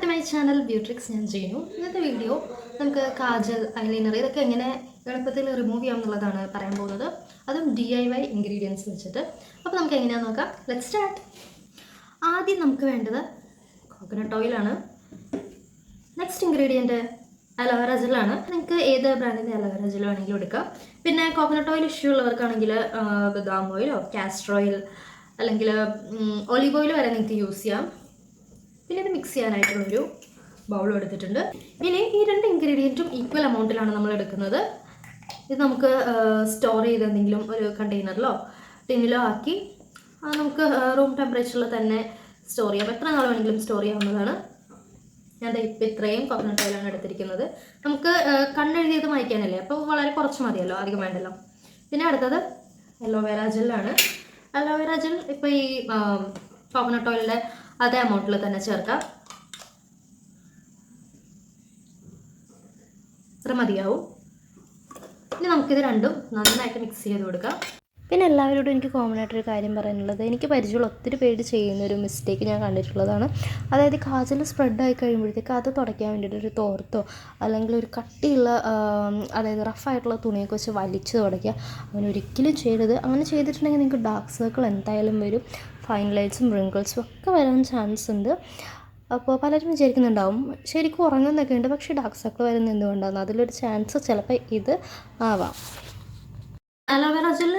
to my channel Beautrickz. In this video, we will kajal, eyeliner, remove DIY ingredients. Let's start. We will coconut oil. Next ingredient aloe vera gel. You can brand aloe vera gel. Coconut oil issue badam oil or castor oil, olive oil use. Then mix cheyanayittulla bowl എടുത്തിട്ടുണ്ട്. ഇനി ഈ രണ്ട് ഇൻഗ്രീഡിയന്റും equal അമൗണ്ടിലാണ് നമ്മൾ എടുക്കുന്നത്. ഇത് നമുക്ക് store ചെയ്ത് എന്തെങ്കിലും ഒരു കണ്ടെയ്നറിലോ ടിന്നിലോ ആക്കി നമുക്ക് റൂം ടെമ്പറേച്ചറിൽ തന്നെ സ്റ്റോർ ചെയ്യാം. എത്ര നാൾ വേണമെങ്കിലും സ്റ്റോർ ചെയ്യാവുന്നതാണ്. ഞാൻ ഇപ്പോൾ ഇത്രയും കോക്കനട്ട് ഓയിലാണ് എടുത്തിരിക്കുന്നത്. നമുക്ക് കണ്ണെഴുതിയത് മായ്ക്കാനല്ലേ, അപ്പോൾ വളരെ കുറച്ച് മതിയല്ലോ, അധികം വേണ്ടല്ലോ. പിന്നെ അടുത്തത് അലോവേര ജെല്ലാണ്. അലോവേര ജെൽ ഇപ്പോൾ ഈ കോക്കനട്ട് ഓയിലിൻ്റെ അതേ അമൗണ്ടിൽ തന്നെ ചേർക്കാം. ഇത്ര മതിയാവും. ഇനി നമുക്കിത് രണ്ടും നന്നായിട്ട് മിക്സ് ചെയ്ത് കൊടുക്കാം. പിന്നെ എല്ലാവരോടും എനിക്ക് കോമൺ ആയിട്ടൊരു കാര്യം പറയാനുള്ളത്, എനിക്ക് പരിചയമുള്ള ഒത്തിരി പേര് ചെയ്യുന്നൊരു മിസ്റ്റേക്ക് ഞാൻ കണ്ടിട്ടുള്ളതാണ്. അതായത് കാജൽ സ്പ്രെഡായി കഴിയുമ്പോഴത്തേക്ക് അത് തുടയ്ക്കാൻ വേണ്ടിയിട്ട് ഒരു തോർത്തോ അല്ലെങ്കിൽ ഒരു കട്ടിയുള്ള അതായത് റഫായിട്ടുള്ള തുണിയൊക്കെ വെച്ച് വലിച്ച് തുടയ്ക്കുക. അങ്ങനെ ഒരിക്കലും ചെയ്യരുത്. അങ്ങനെ ചെയ്തിട്ടുണ്ടെങ്കിൽ നിങ്ങൾക്ക് ഡാർക്ക് സർക്കിൾ എന്തായാലും വരും, ഫൈൻ ലൈൻസും റിങ്കിൾസും ഒക്കെ വരാൻ ചാൻസ് ഉണ്ട്. അപ്പോൾ പലരും വിചാരിക്കുന്നുണ്ടാവും ശരിക്കും ഉറങ്ങുന്നൊക്കെ ഉണ്ട്, പക്ഷേ ഡാർക്ക് സർക്കിൾ വരുന്നത് എന്തുകൊണ്ടാണ്? അതിലൊരു ചാൻസ് ചിലപ്പോൾ ഇത് ആവാം. അലോവേര ജെൽ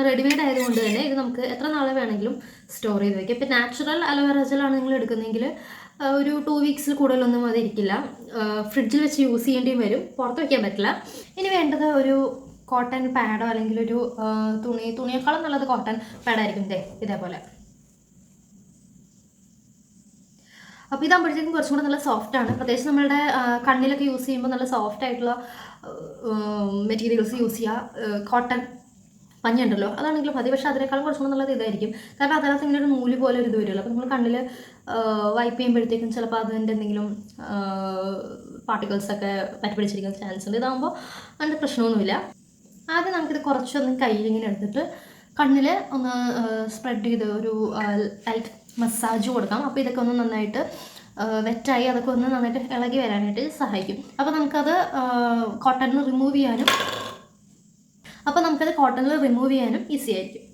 റെഡിമെയ്ഡ് ആയതുകൊണ്ട് തന്നെ ഇത് നമുക്ക് എത്ര നാൾ വേണമെങ്കിലും സ്റ്റോർ ചെയ്ത് വയ്ക്കാം. ഇപ്പോൾ നാച്ചുറൽ അലോവേര ജെല്ലാണ് നിങ്ങൾ എടുക്കുന്നതെങ്കിൽ ഒരു 2 വീക്സിൽ കൂടുതലൊന്നും അത് ഇരിക്കില്ല. ഫ്രിഡ്ജിൽ വെച്ച് യൂസ് ചെയ്യേണ്ടിയും വരും, പുറത്ത് വയ്ക്കാൻ പറ്റില്ല. ഇനി വേണ്ടത് ഒരു കോട്ടൺ പാഡോ അല്ലെങ്കിൽ ഒരു തുണിയേക്കാളും നല്ലത് കോട്ടൺ പാഡായിരിക്കും. ഇതേപോലെ. അപ്പോൾ ഇതാകുമ്പോഴത്തേക്കും കുറച്ചും കൂടെ നല്ല സോഫ്റ്റാണ്. പ്രത്യേകിച്ച് നമ്മളുടെ കണ്ണിലൊക്കെ യൂസ് ചെയ്യുമ്പോൾ നല്ല സോഫ്റ്റ് ആയിട്ടുള്ള മെറ്റീരിയൽസ് യൂസ് ചെയ്യുക. കോട്ടൺ പഞ്ഞുണ്ടല്ലോ, അതാണെങ്കിലും മതി. പക്ഷേ അതിനേക്കാളും കുറച്ചും കൂടെ നല്ലത് ഇതായിരിക്കും. കാരണം അതിനകത്ത് ഇങ്ങനെ ഒരു നൂല് പോലെ ഒരു ഇത് വരുമല്ലോ. അപ്പോൾ നമ്മൾ കണ്ണിൽ വൈപ്പ് ചെയ്യുമ്പോഴത്തേക്കും ചിലപ്പോൾ അതിൻ്റെ എന്തെങ്കിലും പാർട്ടിക്കിൾസൊക്കെ പറ്റി പിടിച്ചിരിക്കുന്ന ചാൻസ് ഉണ്ട്. ഇതാകുമ്പോൾ അതിൻ്റെ പ്രശ്നമൊന്നുമില്ല. ആദ്യം നമുക്കിത് കുറച്ചൊന്ന് കയ്യിലിങ്ങനെ എടുത്തിട്ട് കണ്ണിൽ ഒന്ന് സ്പ്രെഡ് ചെയ്ത് ഒരു ലൈറ്റ് മസാജ് കൊടുക്കാം. അപ്പോൾ ഇതൊക്കെ ഒന്ന് നന്നായിട്ട് വെറ്റായി അതൊക്കെ ഒന്ന് നന്നായിട്ട് ഇളകി വരാനായിട്ട് സഹായിക്കും. അപ്പോൾ നമുക്കത് കോട്ടണിൽ റിമൂവ് ചെയ്യാനും ഈസി ആയിരിക്കും.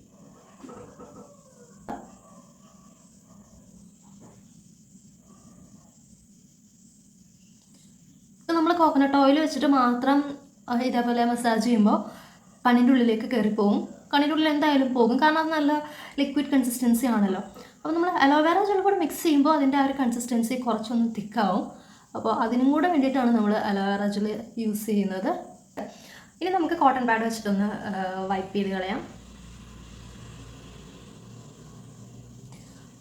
ഇപ്പോൾ നമ്മൾ കോക്കനട്ട് ഓയിൽ വെച്ചിട്ട് മാത്രം ഇതേപോലെ മസാജ് ചെയ്യുമ്പോൾ കണ്ണിൻ്റെ ഉള്ളിലേക്ക് കയറിപ്പോവും. കണ്ണിൻ്റെ ഉള്ളിൽ എന്തായാലും പോകും, കാരണം അത് നല്ല ലിക്വിഡ് കൺസിസ്റ്റൻസി ആണല്ലോ. അപ്പോൾ നമ്മൾ അലോവേര ജെൽ കൂടെ മിക്സ് ചെയ്യുമ്പോൾ അതിൻ്റെ ആ ഒരു കൺസിസ്റ്റൻസി കുറച്ചൊന്ന് തിക്കാവും. അപ്പോൾ അതിനും കൂടെ വേണ്ടിയിട്ടാണ് നമ്മൾ അലോവേര ജെൽ യൂസ് ചെയ്യുന്നത്. ഇനി നമുക്ക് കോട്ടൺ പാഡ് വെച്ചിട്ടൊന്ന് വൈപ്പ് ചെയ്ത് കളയാം.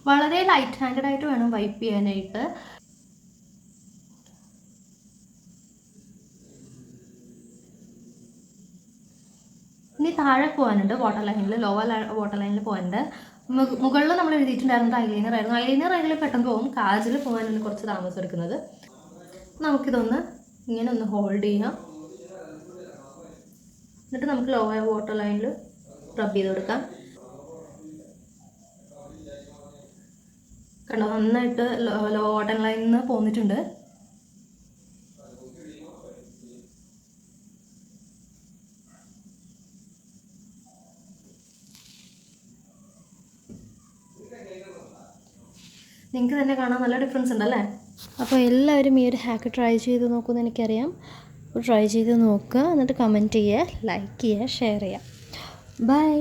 വളരെ ലൈറ്റ് ഹാൻഡഡ് ആയിട്ട് വേണം വൈപ്പ് ചെയ്യാനായിട്ട്. ഇനി താഴെ പോകാനുണ്ട്, വാട്ടർ ലൈനിൽ, ലോവർ വാട്ടർ ലൈനിൽ പോകാനുണ്ട്. മുകളിൽ നമ്മൾ എഴുതിയിട്ടുണ്ടായിരുന്നത് ഐലൈനർ ആയിരുന്നു. ഐലൈനർ അതിൽ പെട്ടെന്ന് പോകും, കാജൽ പോകാനാണ് കുറച്ച് താമസം എടുക്കുന്നത്. നമുക്കിതൊന്ന് ഇങ്ങനെ ഒന്ന് ഹോൾഡ് ചെയ്യാം. എന്നിട്ട് നമുക്ക് ലോവർ വാട്ടർ ലൈനിൽ റബ് ചെയ്ത് കൊടുക്കാം. കണ്ടോ, നന്നായിട്ട് ലോ വാട്ടർ ലൈനിൽ നിന്ന് പോന്നിട്ടുണ്ട്. നിങ്ങൾക്ക് തന്നെ കാണാൻ നല്ല ഡിഫറൻസ് ഉണ്ടല്ലേ. അപ്പോൾ എല്ലാവരും ഈ ഒരു ഹാക്ക് ട്രൈ ചെയ്ത് നോക്കുമെന്ന് എനിക്കറിയാം. ട്രൈ ചെയ്ത് നോക്കുക, എന്നിട്ട് കമൻറ്റ് ചെയ്യുക, ലൈക്ക് ചെയ്യുക, ഷെയർ ചെയ്യുക. ബൈ.